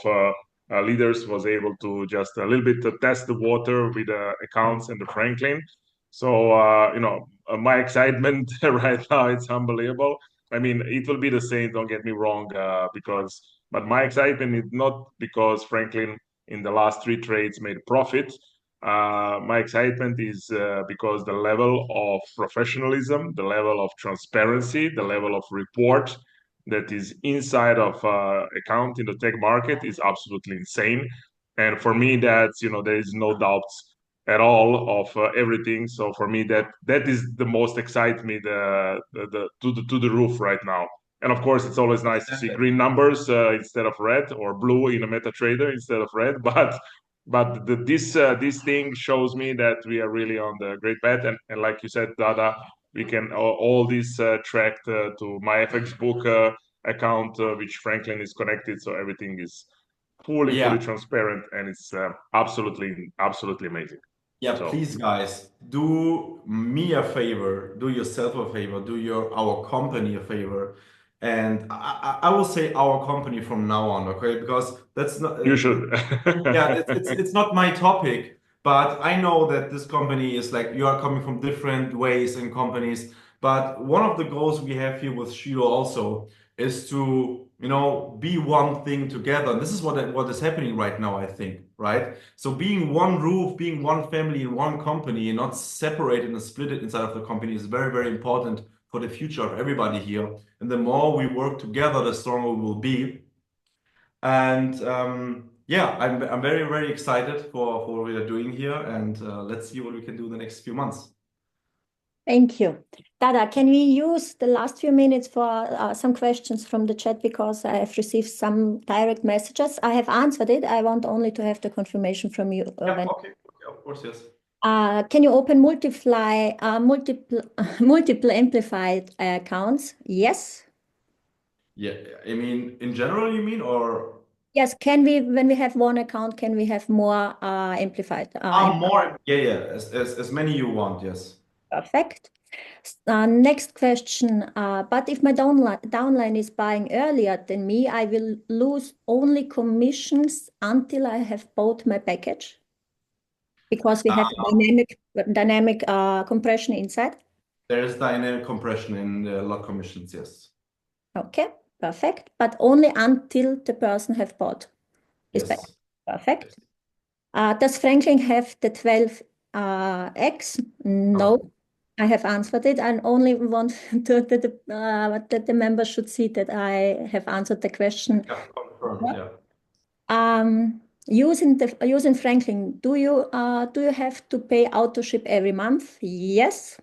leaders was able to just a little bit test the water with the accounts and the Franklin. So my excitement right now, it's unbelievable. I mean, it will be the same. Don't get me wrong, but my excitement is not because Franklin in the last 3 trades made a profit. My excitement is because the level of professionalism, the level of transparency, the level of report that is inside of account in the tech market is absolutely insane. And for me, that's, there is no doubt at all of everything. So for me, that is the most excites me to the roof right now. And of course, it's always nice to see green numbers instead of red, or blue in a MetaTrader instead of red. But this thing shows me that we are really on the great path. And like you said, Dada, we can all this tracked to my FX book account, which Franklin is connected. So everything is fully transparent, and it's absolutely amazing.
Yeah,
So
please, guys, do me a favor, do yourself a favor, our company a favor, and I will say our company from now on, okay? Because that's not
you should.
yeah, it's not my topic, but I know that this company is like you are coming from different ways and companies. But one of the goals we have here with Shido also is to, be one thing together. And this is what is happening right now, I think, right? So being one roof, being one family in one company, and not separated and split it inside of the company is very, very important for the future of everybody here. And the more we work together, the stronger we will be. And yeah, I'm very, very excited for what we are doing here, and let's see what we can do the next few months.
Thank you. Dada, can we use the last few minutes for some questions from the chat, because I have received some direct messages. I have answered it. I want only to have the confirmation from you.
Yeah, okay, of course, yes.
Can you open multiple amplified accounts? Yes.
Yeah, I mean, in general, you mean, or?
Yes, when we have one account, can we have more amplified?
More, yeah, as many you want, yes.
Perfect. Next question. But if my downline is buying earlier than me, I will lose only commissions until I have bought my package, because we have dynamic compression inside.
There is dynamic compression in the lot commissions, yes.
Okay, perfect. But only until the person have bought his
Yes.
package. Perfect. Does Franklin have the 12x? No. I have answered it. I only want that the members should see that I have answered the question.
Yeah, confirmed, yeah.
Using Franklin, do you have to pay auto ship every month? Yes.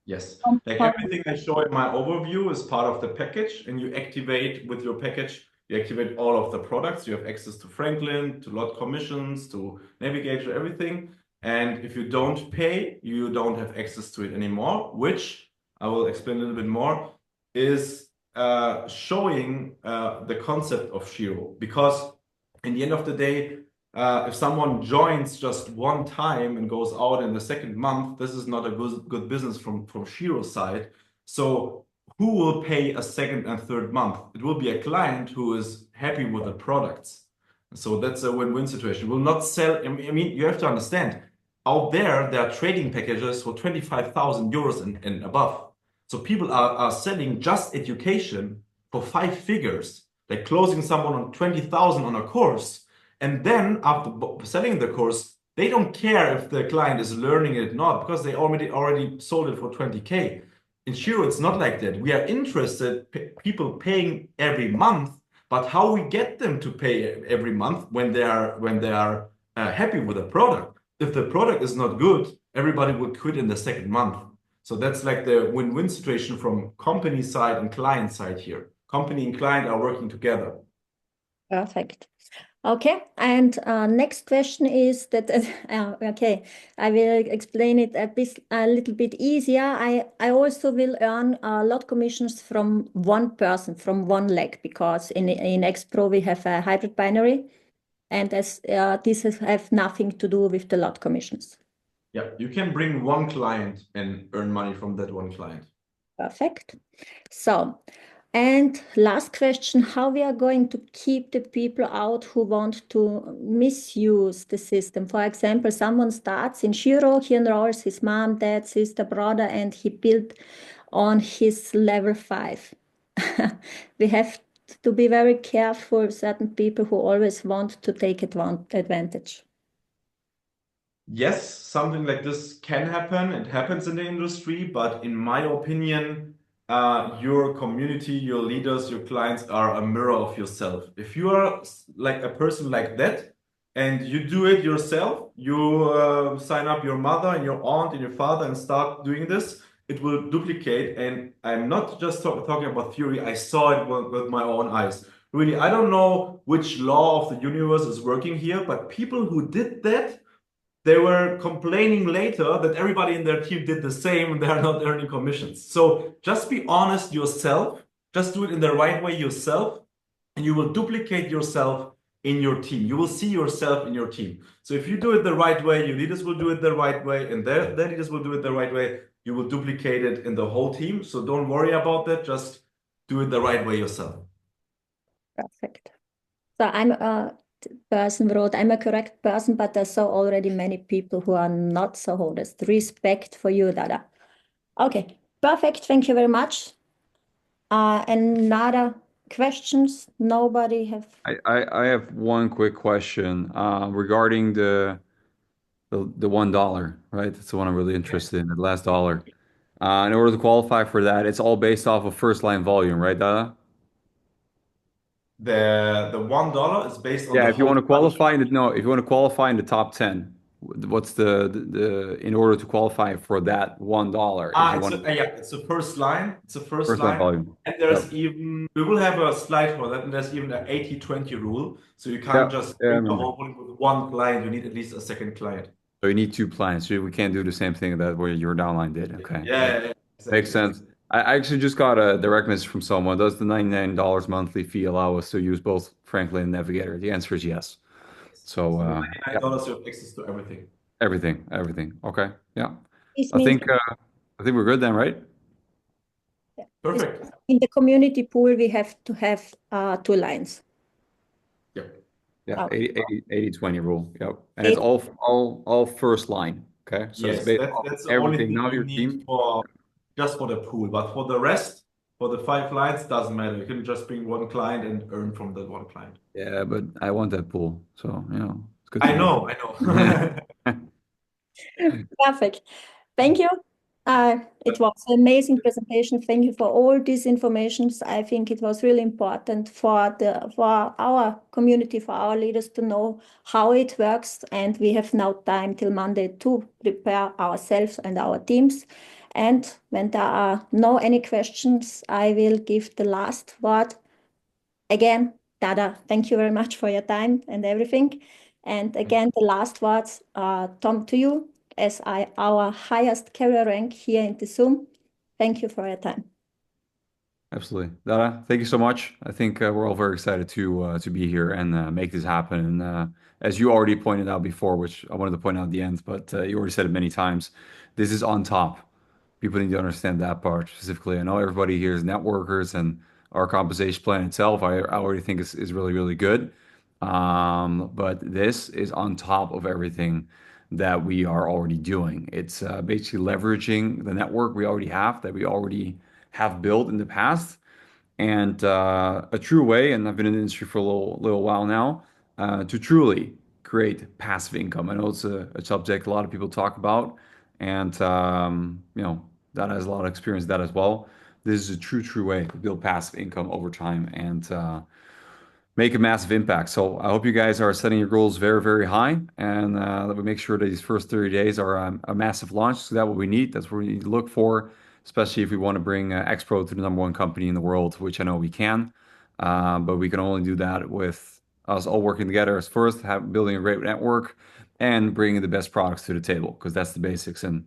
Yes. Like everything I show in my overview is part of the package, and you activate with your package, you activate all of the products. You have access to Franklin, to lot commissions, to Navigator, everything. And if you don't pay, you don't have access to it anymore, which I will explain a little bit more, is showing the concept of Shiro. Because in the end of the day, if someone joins just one time and goes out in the second month, this is not a good business from Shiro's side. So who will pay a second and third month? It will be a client who is happy with the products. So that's a win-win situation. Will not sell. I mean, you have to understand, out there are trading packages for 25,000 euros and above. So people are selling just education for 5 figures, like closing someone on 20,000 on a course. And then after selling the course, they don't care if the client is learning it or not, because they already sold it for 20K. In Shiro, it's not like that. We are interested people paying every month, but how we get them to pay every month when they are happy with the product. If the product is not good, everybody will quit in the second month. So that's like the win-win situation from company side and client side here. Company and client are working together.
Perfect. Okay, and next question is that, okay, I will explain it a little bit easier. I also will earn lot commissions from one person, from one leg, because in XPro we have a hybrid binary, and this have nothing to do with the lot commissions.
Yeah, you can bring one client and earn money from that one client.
Perfect. So, and last question, how we are going to keep the people out who want to misuse the system. For example, someone starts in Shiro, he enrolls his mom, dad, sister, brother, and he built on his level 5. We have to be very careful, certain people who always want to take advantage.
yes, something like this can happen. It happens in the industry, but in my opinion, your community, your leaders, your clients are a mirror of yourself. If you are like a person like that and you do it yourself, you sign up your mother and your aunt and your father and start doing this, it will duplicate. And I'm not just talking about theory, I saw it with my own eyes. Really, I don't know which law of the universe is working here, but people who did that, they were complaining later that everybody in their team did the same and they are not earning commissions. So just be honest yourself, just do it in the right way yourself, and you will duplicate yourself in your team. You will see yourself in your team. So if you do it the right way, your leaders will do it the right way, and their leaders will do it the right way. You will duplicate it in the whole team. So don't worry about that. Just do it the right way yourself.
Perfect. So I'm a person wrote, I'm a correct person, but I saw already many people who are not so honest. Respect for you, Dada. Okay, perfect. Thank you very much. Another questions? Nobody have.
I have one quick question regarding the $1, right? That's the one I'm really interested in, the last dollar. In order to qualify for that, it's all based off of first line volume, right, Dada?
The $1 is based on
Yeah,
the
if you
whole
want to
money.
qualify in the no, if you want to qualify in the top 10, what's the in order to qualify for that $1, if you
It's
want to
yeah, it's the first line. It's the first
first line
line.
volume.
And
Yep.
there's even, we will have a slide for that, and there's even an 80-20 rule. So you
Yeah,
can't just
yeah, I
bring the
remember.
whole volume with one client. You need at least a second client.
So you need two plans. So we can't do the same thing that where your downline did. Okay. Yep.
Yeah,
Makes
exactly.
sense. I actually just got a direct message from someone. Does the $99 monthly fee allow us to use both Franklin and Navigator? The answer is yes. So
So with
yeah,
$99, you have access to everything.
everything. Okay. Yeah.
This
I
means
think we're good then, right?
Perfect.
in the community pool, we have to have 2 lines.
Yep.
Yeah,
Okay.
80-20 rule. Yep. And it's
Eight-
all first line. Okay. So it's
Yes,
based
that's
off
that's the only
everything,
thing
not
you
your
need
team.
for just for the pool. But for the rest, for the 5 clients, doesn't matter. You can just bring one client and earn from that one client.
Yeah, but I want that pool. So, it's good to
I
know.
know, I know.
Perfect. Thank you. It was an amazing presentation. Thank you for all these informations. I think it was really important for our community, for our leaders to know how it works. And we have now time till Monday to prepare ourselves and our teams. And when there are no any questions, I will give the last word again. Dada, thank you very much for your time and everything. And again, the last words, Tom, to you as our highest career rank here in the Zoom. Thank you for your time.
Absolutely. Dara, thank you so much. I think we're all very excited to be here and make this happen. And as you already pointed out before, which I wanted to point out at the end, but you already said it many times, this is on top. People need to understand that part specifically. I know everybody here is networkers, and our compensation plan itself, I already think is really, really good. But this is on top of everything that we are already doing. It's basically leveraging the network we already have, that we already have built in the past, and a true way, and I've been in the industry for a little while now, to truly create passive income. I know it's a subject a lot of people talk about, and that has a lot of experience with that as well. This is a true way to build passive income over time and make a massive impact. So I hope you guys are setting your goals very, very high, and that we make sure that these first 30 days are a massive launch. So that's what we need. That's what we need to look for, especially if we want to bring XPro to the #1 company in the world, which I know we can. But we can only do that with us all working together as first, building a great network and bringing the best products to the table, because that's the basics. And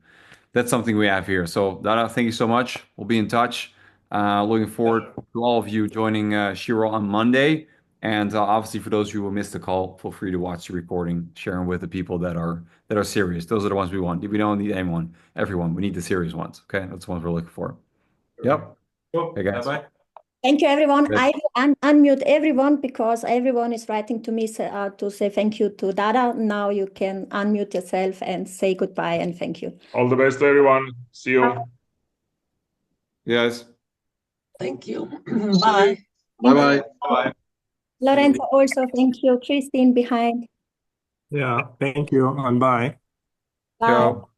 that's something we have here. So, Dada, thank you so much. We'll be in touch. Looking forward to all of you joining Shiiro on Monday. And obviously, for those of you who missed the call, feel free to watch the recording, sharing with the people that are serious. Those are the ones we want. We don't need anyone, everyone. We need the serious ones. Okay, that's the ones we're looking for. Yep.
Cool.
Hey guys.
Bye-bye.
Thank you, everyone.
Good.
I will unmute everyone because everyone is writing to me to say thank you to Dada. Now you can unmute yourself and say goodbye and thank you.
All the best, everyone. See you.
Yes.
Thank you. Bye.
Bye-bye.
Bye-bye.
Lorenzo also, thank you. Christine behind.
Yeah, thank you and bye.
Bye.
Ciao.